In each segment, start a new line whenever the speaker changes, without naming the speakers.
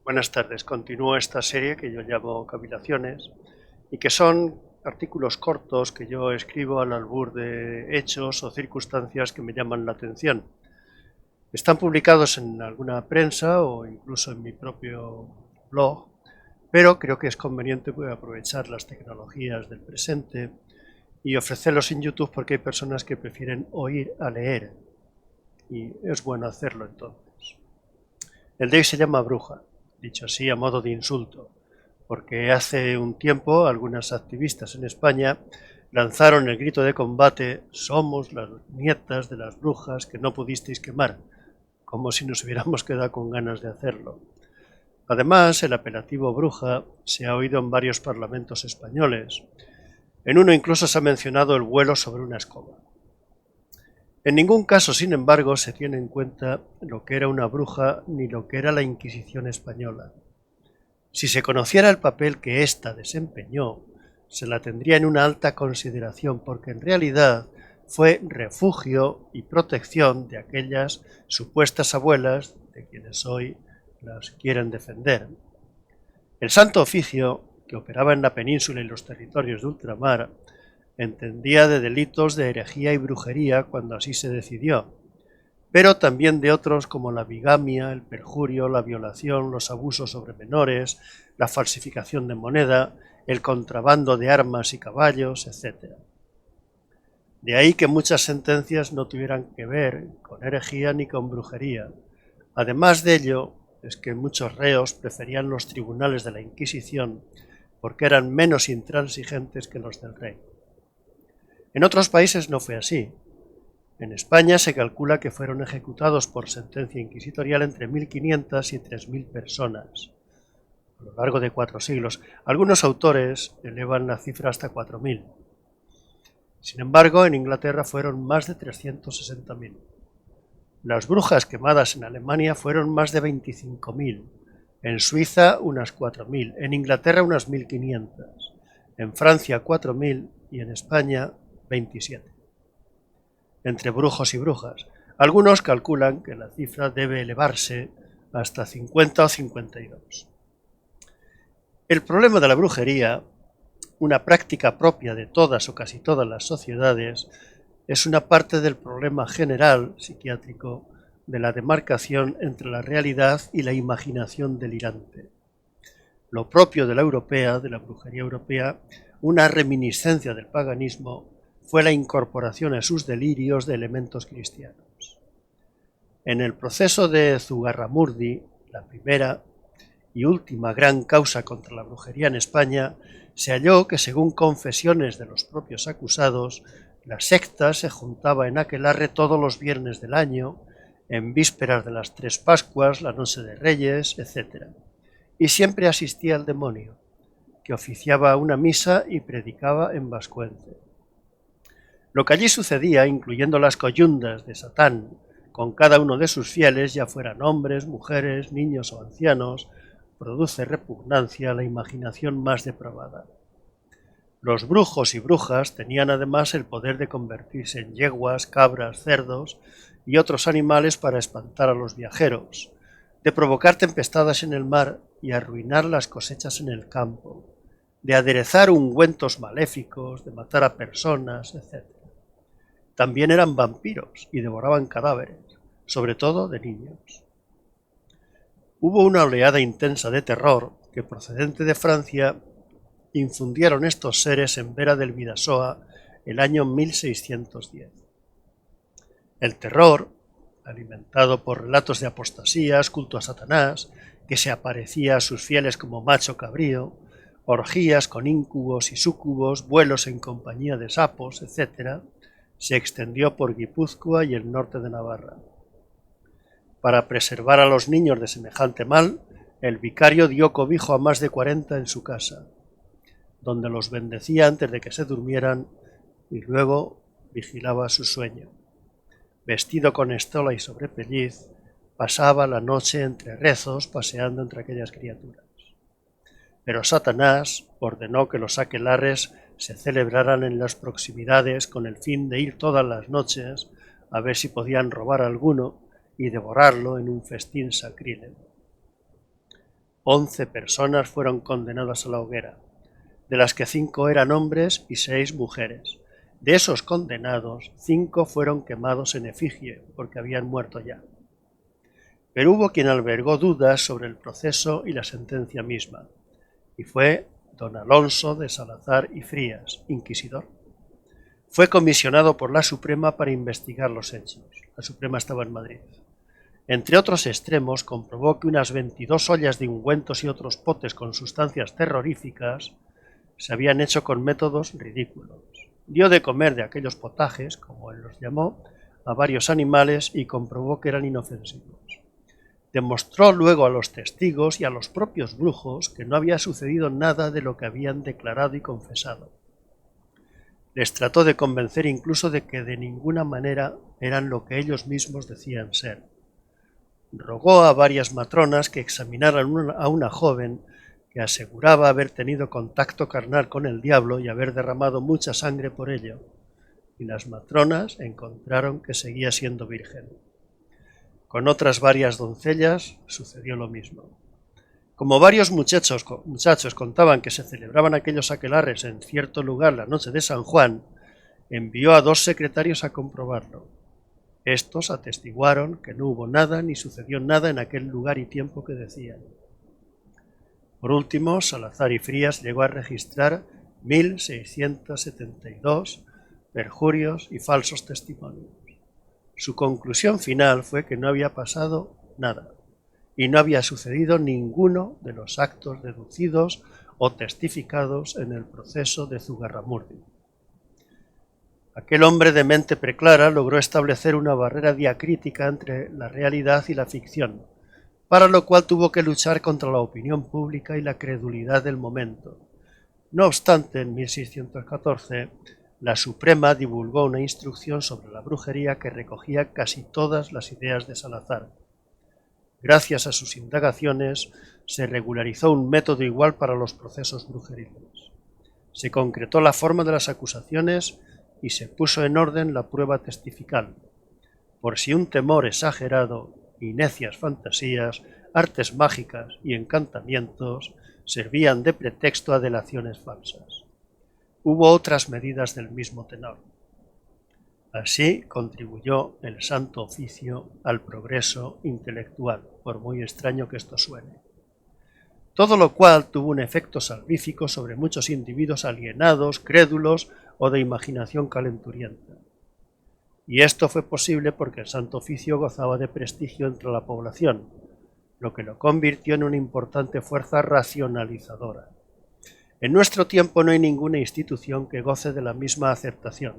Buenas tardes. Continúo esta serie que yo llamo Cavilaciones y que son artículos cortos que yo escribo al albur de hechos o circunstancias que me llaman la atención. Están publicados en alguna prensa o incluso en mi propio blog, pero creo que es conveniente aprovechar las tecnologías del presente y ofrecerlos en YouTube porque hay personas que prefieren oír a leer y es bueno hacerlo entonces. El de hoy se llama Bruja, dicho así a modo de insulto, porque hace un tiempo algunas activistas en España lanzaron el grito de combate: somos las nietas de las brujas que no pudisteis quemar, como si nos hubiéramos quedado con ganas de hacerlo. Además, el apelativo bruja se ha oído en varios parlamentos españoles. En uno incluso se ha mencionado el vuelo sobre una escoba. En ningún caso, sin embargo, se tiene en cuenta lo que era una bruja ni lo que era la Inquisición española. Si se conociera el papel que ésta desempeñó, se la tendría en una alta consideración, porque en realidad fue refugio y protección de aquellas supuestas abuelas de quienes hoy las quieren defender. El Santo Oficio, que operaba en la península y los territorios de ultramar, entendía de delitos de herejía y brujería cuando así se decidió, pero también de otros como la bigamia, el perjurio, la violación, los abusos sobre menores, la falsificación de moneda, el contrabando de armas y caballos, etc. De ahí que muchas sentencias no tuvieran que ver con herejía ni con brujería. Además de ello, es que muchos reos preferían los tribunales de la Inquisición porque eran menos intransigentes que los del rey. En otros países no fue así. En España se calcula que fueron ejecutados por sentencia inquisitorial entre 1.500 y 3.000 personas a lo largo de 4 siglos. Algunos autores elevan la cifra hasta 4.000. Sin embargo, en Inglaterra fueron más de 360.000. Las brujas quemadas en Alemania fueron más de 25.000. En Suiza unas 4.000. En Inglaterra unas 1.500. En Francia 4.000 y en España 27. Entre brujos y brujas. Algunos calculan que la cifra debe elevarse hasta 50 o 52. El problema de la brujería, una práctica propia de todas o casi todas las sociedades, es una parte del problema general psiquiátrico de la demarcación entre la realidad y la imaginación delirante. Lo propio de la europea, de la brujería europea, una reminiscencia del paganismo, fue la incorporación a sus delirios de elementos cristianos. En el proceso de Zugarramurdi, la primera y última gran causa contra la brujería en España, se halló que, según confesiones de los propios acusados, la secta se juntaba en aquelarre todos los viernes del año, en vísperas de las 3 Pascuas, la noche de Reyes, etc. Y siempre asistía el demonio, que oficiaba una misa y predicaba en vascuence. Lo que allí sucedía, incluyendo las coyundas de Satán con cada uno de sus fieles, ya fueran hombres, mujeres, niños o ancianos, produce repugnancia a la imaginación más depravada. Los brujos y brujas tenían además el poder de convertirse en yeguas, cabras, cerdos y otros animales para espantar a los viajeros, de provocar tempestades en el mar y arruinar las cosechas en el campo, de aderezar ungüentos maléficos, de matar a personas, etc. También eran vampiros y devoraban cadáveres, sobre todo de niños. Hubo una oleada intensa de terror que, procedente de Francia, infundieron estos seres en Vera del Bidasoa el año 1610. El terror, alimentado por relatos de apostasías, culto a Satanás, que se aparecía a sus fieles como macho cabrío, orgías con íncubos y súcubos, vuelos en compañía de sapos, etc., se extendió por Guipúzcoa y el norte de Navarra. Para preservar a los niños de semejante mal, el vicario dio cobijo a más de 40 en su casa, donde los bendecía antes de que se durmieran y luego vigilaba su sueño. Vestido con estola y sobrepelliz, pasaba la noche entre rezos paseando entre aquellas criaturas. Pero Satanás ordenó que los aquelarres se celebraran en las proximidades con el fin de ir todas las noches a ver si podían robar alguno y devorarlo en un festín sacrílego. 11 personas fueron condenadas a la hoguera, de las que 5 eran hombres y 6 mujeres. De esos condenados, 5 fueron quemados en efigie, porque habían muerto ya. Pero hubo quien albergó dudas sobre el proceso y la sentencia misma, y fue don Alonso de Salazar y Frías, inquisidor. Fue comisionado por la Suprema para investigar los hechos. La Suprema estaba en Madrid. Entre otros extremos, comprobó que unas 22 ollas de ungüentos y otros potes con sustancias terroríficas se habían hecho con métodos ridículos. Dio de comer de aquellos potajes, como él los llamó, a varios animales y comprobó que eran inofensivos. Demostró luego a los testigos y a los propios brujos que no había sucedido nada de lo que habían declarado y confesado. Les trató de convencer incluso de que de ninguna manera eran lo que ellos mismos decían ser. Rogó a varias matronas que examinaran a una joven que aseguraba haber tenido contacto carnal con el diablo y haber derramado mucha sangre por ello, y las matronas encontraron que seguía siendo virgen. Con otras varias doncellas sucedió lo mismo. Como varios muchachos contaban que se celebraban aquellos aquelarres en cierto lugar la noche de San Juan, envió a 2 secretarios a comprobarlo. Estos atestiguaron que no hubo nada ni sucedió nada en aquel lugar y tiempo que decían. Por último, Salazar y Frías llegó a registrar 1.672 perjurios y falsos testimonios. Su conclusión final fue que no había pasado nada y no había sucedido ninguno de los actos deducidos o testificados en el proceso de Zugarramurdi. Aquel hombre de mente preclara logró establecer una barrera diacrítica entre la realidad y la ficción, para lo cual tuvo que luchar contra la opinión pública y la credulidad del momento. No obstante, en 1614, la Suprema divulgó una instrucción sobre la brujería que recogía casi todas las ideas de Salazar. Gracias a sus indagaciones, se regularizó un método igual para los procesos brujeriles. Se concretó la forma de las acusaciones y se puso en orden la prueba testifical, por si un temor exagerado y necias fantasías, artes mágicas y encantamientos servían de pretexto a delaciones falsas. Hubo otras medidas del mismo tenor. Así contribuyó el Santo Oficio al progreso intelectual, por muy extraño que esto suene. Todo lo cual tuvo un efecto salvífico sobre muchos individuos alienados, crédulos o de imaginación calenturienta. Y esto fue posible porque el Santo Oficio gozaba de prestigio entre la población, lo que lo convirtió en una importante fuerza racionalizadora. En nuestro tiempo no hay ninguna institución que goce de la misma aceptación,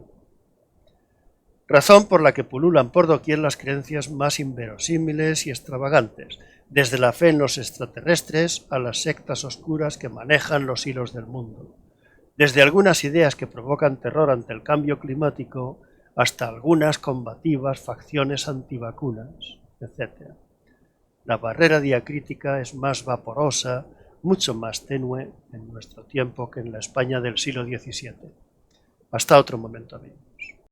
razón por la que pululan por doquier las creencias más inverosímiles y extravagantes, desde la fe en los extraterrestres a las sectas oscuras que manejan los hilos del mundo, desde algunas ideas que provocan terror ante el cambio climático hasta algunas combativas facciones antivacunas, etc. La barrera diacrítica es más vaporosa, mucho más tenue en nuestro tiempo que en la España del siglo XVII. Hasta otro momento, amigo.